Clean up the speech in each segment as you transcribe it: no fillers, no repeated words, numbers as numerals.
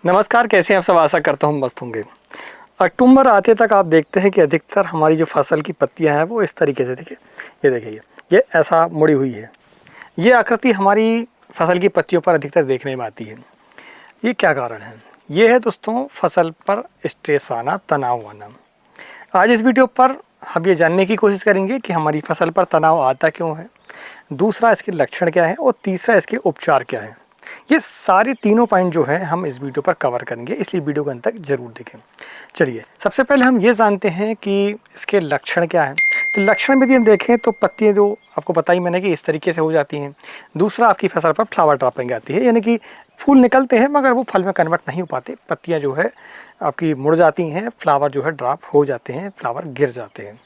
नमस्कार, कैसे हैं आप सब। आशा करता हूँ मस्त होंगे। अक्टूबर आते तक आप देखते हैं कि अधिकतर हमारी जो फसल की पत्तियां हैं वो इस तरीके से, देखिए ये देखिए ये ऐसा मुड़ी हुई है। ये आकृति हमारी फसल की पत्तियों पर अधिकतर देखने में आती है। ये क्या कारण है? ये है दोस्तों फसल पर स्ट्रेस आना, तनाव आना। आज इस वीडियो पर हम ये जानने की कोशिश करेंगे कि हमारी फसल पर तनाव आता क्यों है, दूसरा इसके लक्षण क्या है और तीसरा इसके उपचार क्या है। ये सारे तीनों पॉइंट जो हैं हम इस वीडियो पर कवर करेंगे, इसलिए वीडियो को अंत तक जरूर देखें। चलिए सबसे पहले हम ये जानते हैं कि इसके लक्षण क्या हैं। तो लक्षण में यदि हम देखें तो पत्तियां जो आपको बताई मैंने कि इस तरीके से हो जाती हैं। दूसरा, आपकी फसल पर फ्लावर ड्रॉपिंग आती है, यानी कि फूल निकलते हैं मगर वो फल में कन्वर्ट नहीं हो पाते। पत्तियां जो है आपकी मुड़ जाती हैं, फ्लावर जो है ड्रॉप हो जाते हैं, फ्लावर गिर जाते हैं।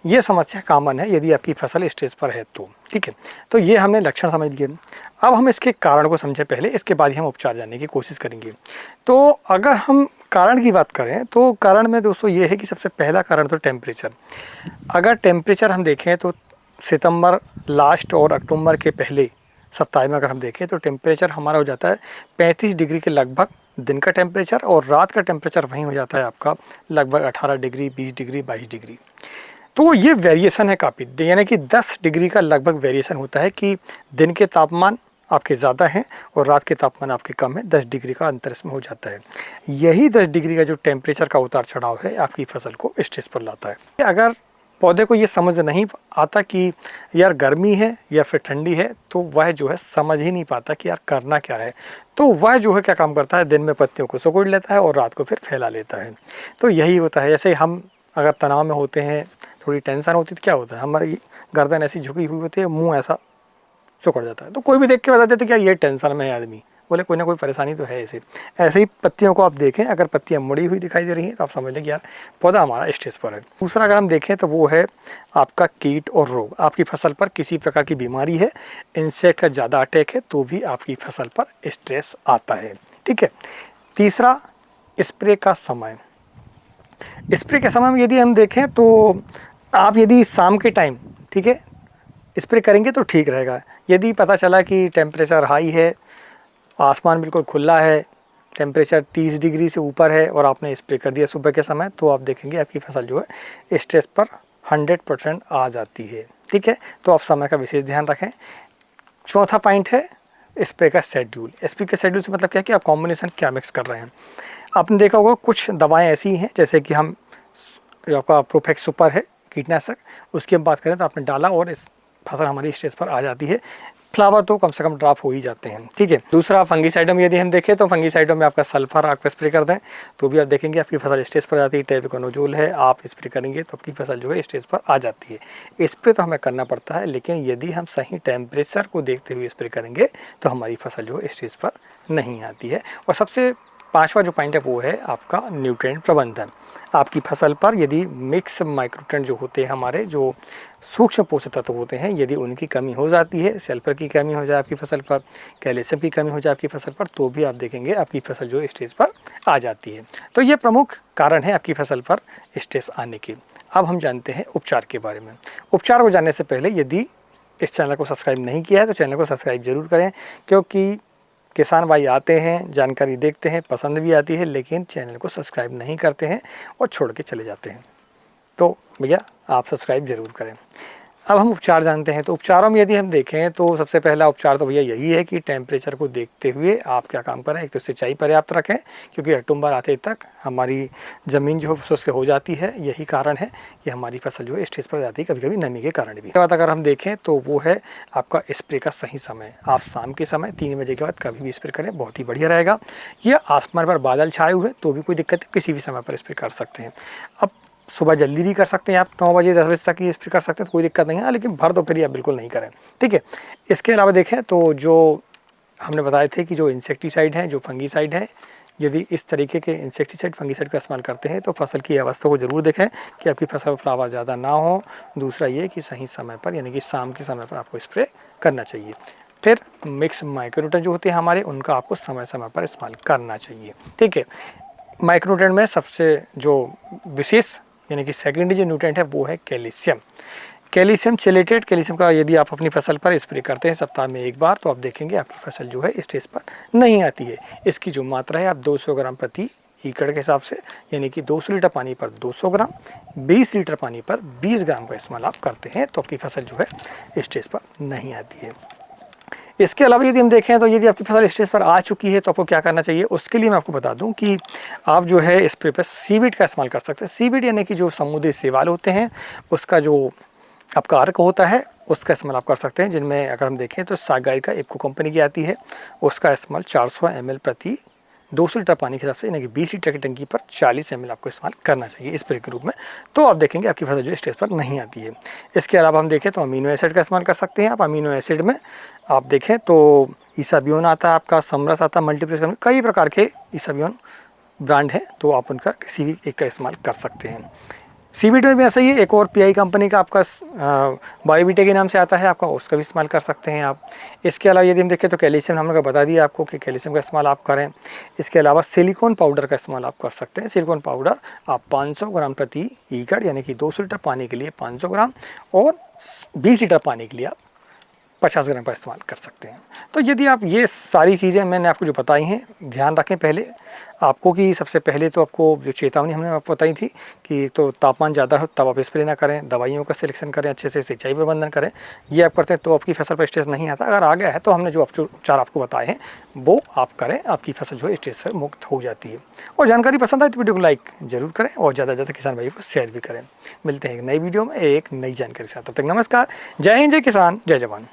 ये समस्या कॉमन है यदि आपकी फसल स्टेज पर है तो। ठीक है, तो ये हमने लक्षण समझ लिए। अब हम इसके कारण को समझें पहले, इसके बाद ही हम उपचार जानने की कोशिश करेंगे। तो अगर हम कारण की बात करें तो कारण में दोस्तों ये है कि सबसे पहला कारण तो टेम्परेचर। अगर टेम्परेचर हम देखें तो सितंबर लास्ट और अक्टूबर के पहले सप्ताह में अगर हम देखें तो टेम्परेचर हमारा हो जाता है 35 डिग्री के लगभग दिन का टेम्परेचर, और रात का टेम्परेचर वहीं हो जाता है आपका लगभग 18 डिग्री, 20 डिग्री, 22 डिग्री। तो ये वेरिएशन है काफ़ी, यानी कि 10 डिग्री का लगभग वेरिएशन होता है कि दिन के तापमान आपके ज़्यादा हैं और रात के तापमान आपके कम है। 10 डिग्री का अंतर इसमें हो जाता है। यही 10 डिग्री का जो टेम्परेचर का उतार चढ़ाव है आपकी फसल को स्ट्रेस पर लाता है। अगर पौधे को ये समझ नहीं आता कि यार गर्मी है या फिर ठंडी है, तो वह जो है समझ ही नहीं पाता कि यार करना क्या है। तो वह जो है क्या काम करता है, दिन में पत्तियों को सिकुड़ लेता है और रात को फिर फैला लेता है। तो यही होता है। जैसे हम अगर तनाव में होते हैं, थोड़ी टेंशन होती है तो क्या होता है, हमारी गर्दन ऐसी झुकी हुई होती है, मुंह ऐसा सिकुड़ जाता है। तो कोई भी देख के बता देते कि यार ये टेंशन में है आदमी, बोले कोई ना कोई परेशानी तो है इसे। ऐसे ही पत्तियों को आप देखें, अगर पत्तियां मुड़ी हुई दिखाई दे रही हैं तो आप समझ लें कि यार पौधा हमारा स्ट्रेस पर है। दूसरा अगर हम देखें तो वो है आपका कीट और रोग। आपकी फसल पर किसी प्रकार की बीमारी है, इंसेक्ट का ज़्यादा अटैक है, तो भी आपकी फसल पर स्ट्रेस आता है। ठीक है। तीसरा, स्प्रे का समय। स्प्रे के समय में यदि हम देखें तो आप यदि शाम के टाइम, ठीक है, स्प्रे करेंगे तो ठीक रहेगा। यदि पता चला कि टेम्परेचर हाई है, आसमान बिल्कुल खुला है, टेम्परेचर 30 डिग्री से ऊपर है और आपने स्प्रे कर दिया सुबह के समय, तो आप देखेंगे आपकी फसल जो है स्ट्रेस पर 100% आ जाती है। ठीक है, तो आप समय का विशेष ध्यान रखें। चौथा पॉइंट है स्प्रे का शेड्यूल। स्प्रे के शेड्यूल से मतलब क्या है कि आप कॉम्बिनेशन क्या मिक्स कर रहे हैं। आपने देखा होगा कुछ दवाएं ऐसी हैं, जैसे कि हम जो आपका प्रोफेक्स सुपर है कीटनाशक, उसकी हम बात करें तो आपने डाला और इस फसल हमारी स्टेज पर आ जाती है। फ्लावर तो कम से कम ड्रॉप हो ही जाते हैं। ठीक है। दूसरा, फंगीसाइडों में यदि हम देखें तो फंगीसाइडों में आपका सल्फर आप स्प्रे कर दें तो भी आप देखेंगे आपकी फसल स्टेज पर जाती है। टेबुकोनोजोल है, आप स्प्रे करेंगे तो आपकी फसल जो है स्टेज पर आ जाती है। स्प्रे तो हमें करना पड़ता है, लेकिन यदि हम सही टेम्परेचर को देखते हुए स्प्रे करेंगे तो हमारी फसल जो है स्टेज पर नहीं आती है। और सबसे पांचवा जो पॉइंट है वो है आपका न्यूट्रिएंट प्रबंधन। आपकी फसल पर यदि मिक्स माइक्रोन्यूट्रिएंट जो होते हैं, हमारे जो सूक्ष्म पोषक तत्व होते हैं, यदि उनकी कमी हो जाती है, सल्फर की कमी हो जाए आपकी फसल पर, कैल्शियम की कमी हो जाए आपकी फसल पर, तो भी आप देखेंगे आपकी फसल जो स्टेज पर आ जाती है। तो ये प्रमुख कारण है आपकी फसल पर स्ट्रेस आने के। अब हम जानते हैं उपचार के बारे में। उपचार को जानने से पहले यदि इस चैनल को सब्सक्राइब नहीं किया है तो चैनल को सब्सक्राइब जरूर करें, क्योंकि किसान भाई आते हैं, जानकारी देखते हैं, पसंद भी आती है, लेकिन चैनल को सब्सक्राइब नहीं करते हैं और छोड़ के चले जाते हैं। तो भैया आप सब्सक्राइब जरूर करें। अब हम उपचार जानते हैं। तो उपचारों में यदि हम देखें तो सबसे पहला उपचार तो भैया यही है कि टेम्परेचर को देखते हुए आप क्या काम करें। एक तो सिंचाई पर्याप्त रखें, क्योंकि अक्टूबर आते तक हमारी ज़मीन जो है शुष्क हो जाती है। यही कारण है कि हमारी फसल जो है स्टेज पर जाती है, कभी कभी नमी के कारण भी। उसके बाद अगर हम देखें तो वो है आपका स्प्रे का सही समय। आप शाम के समय 3 बजे के बाद कभी भी स्प्रे करें, बहुत ही बढ़िया रहेगा। या आसमान पर बादल छाए हुए तो भी कोई दिक्कत है, किसी भी समय पर स्प्रे कर सकते हैं। अब सुबह जल्दी भी कर सकते हैं आप, 9 बजे 10 बजे तक ये स्प्रे कर सकते हैं तो कोई दिक्कत नहीं है, लेकिन भर दोपहर आप बिल्कुल नहीं करें। ठीक है। इसके अलावा देखें तो जो हमने बताए थे कि जो इंसेक्टिसाइड हैं, जो फंगीसाइड हैं, यदि इस तरीके के इंसेक्टिसाइड फंगीसाइड का इस्तेमाल करते हैं तो फसल की अवस्था को ज़रूर देखें कि आपकी फसल फ्लावर ज़्यादा ना हो। दूसरा ये कि सही समय पर, यानी कि शाम के समय पर आपको स्प्रे करना चाहिए। फिर मिक्स माइक्रोन्यूट्रिएंट जो होते हैं हमारे, उनका आपको समय समय पर इस्तेमाल करना चाहिए। ठीक है। माइक्रोन्यूट्रिएंट में सबसे जो विशेष यानी कि सेकेंडरी जो न्यूट्रिएंट है वो है कैल्शियम। कैल्शियम चेलेटेट, कैल्शियम का यदि आप अपनी फसल पर स्प्रे करते हैं सप्ताह में 1 बार, तो आप देखेंगे आपकी फसल जो है स्टेज पर नहीं आती है। इसकी जो मात्रा है आप 200 ग्राम प्रति एकड़ के हिसाब से, यानी कि 200 लीटर पानी पर 200 ग्राम, 20 लीटर पानी पर 20 ग्राम का इस्तेमाल आप करते हैं तो आपकी फसल जो है स्टेज पर नहीं आती है। इसके अलावा यदि हम देखें तो यदि आपकी फसल स्टेज पर आ चुकी है तो आपको क्या करना चाहिए, उसके लिए मैं आपको बता दूं कि आप जो है स्प्रे पर सीवीड का इस्तेमाल कर सकते हैं। सीवीड यानी कि जो समुद्री शैवाल होते हैं उसका जो आपका अर्क होता है उसका इस्तेमाल आप कर सकते हैं, जिनमें अगर हम देखें तो सागाई का इफ्को कंपनी की आती है, उसका इस्तेमाल 400 ml प्रति 200 लीटर पानी के हिसाब से, यानी कि 20 लीटर की टंकी पर 40 ml आपको इस्तेमाल करना चाहिए स्प्रे के रूप में। तो आप देखेंगे आपकी फसल जो स्टेज पर नहीं आती है। इसके अलावा हम देखें तो अमीनो एसिड का इस्तेमाल कर सकते हैं आप। अमीनो एसिड में आप देखें तो ईसाबियोन आता है आपका, समरस आता है, मल्टीप्लेक्स, कई प्रकार के ईसाबियोन ब्रांड है, तो आप उनका किसी भी एक का इस्तेमाल कर सकते हैं। सीवीड में भी ऐसा ही है, एक और पीआई कंपनी का आपका बायोवीटे के नाम से आता है आपका, उसका भी इस्तेमाल कर सकते हैं आप। इसके अलावा यदि हम देखें तो कैल्शियम हमने बता दिया आपको कि कैल्शियम का इस्तेमाल आप करें। इसके अलावा सिलिकॉन पाउडर का इस्तेमाल आप कर सकते हैं। सिलिकॉन पाउडर आप 500 ग्राम प्रति एकड़, यानी कि 200 लीटर पानी के लिए 500 ग्राम और 20 लीटर पानी के लिए आप 50 ग्राम का इस्तेमाल कर सकते हैं। तो यदि आप ये सारी चीज़ें मैंने आपको जो बताई हैं ध्यान रखें पहले आपको, कि सबसे पहले तो आपको जो चेतावनी हमने आपको बताई थी कि तो तापमान ज़्यादा हो तब आप स्प्रे ना करें, दवाइयों का सिलेक्शन करें, अच्छे से सिंचाई प्रबंधन करें, ये आप करते हैं तो आपकी फसल पर स्ट्रेस नहीं आता। अगर आ गया है तो हमने जो उपचार आपको बताए हैं वो आप करें, आपकी फसल जो है स्ट्रेस से मुक्त हो जाती है। और जानकारी पसंद आए तो वीडियो को लाइक जरूर करें और ज़्यादा से ज़्यादा किसान भाई को शेयर भी करें। मिलते हैं एक नई वीडियो में एक नई जानकारी के साथ, तब तक नमस्कार, जय हिंद, जय किसान, जय जवान।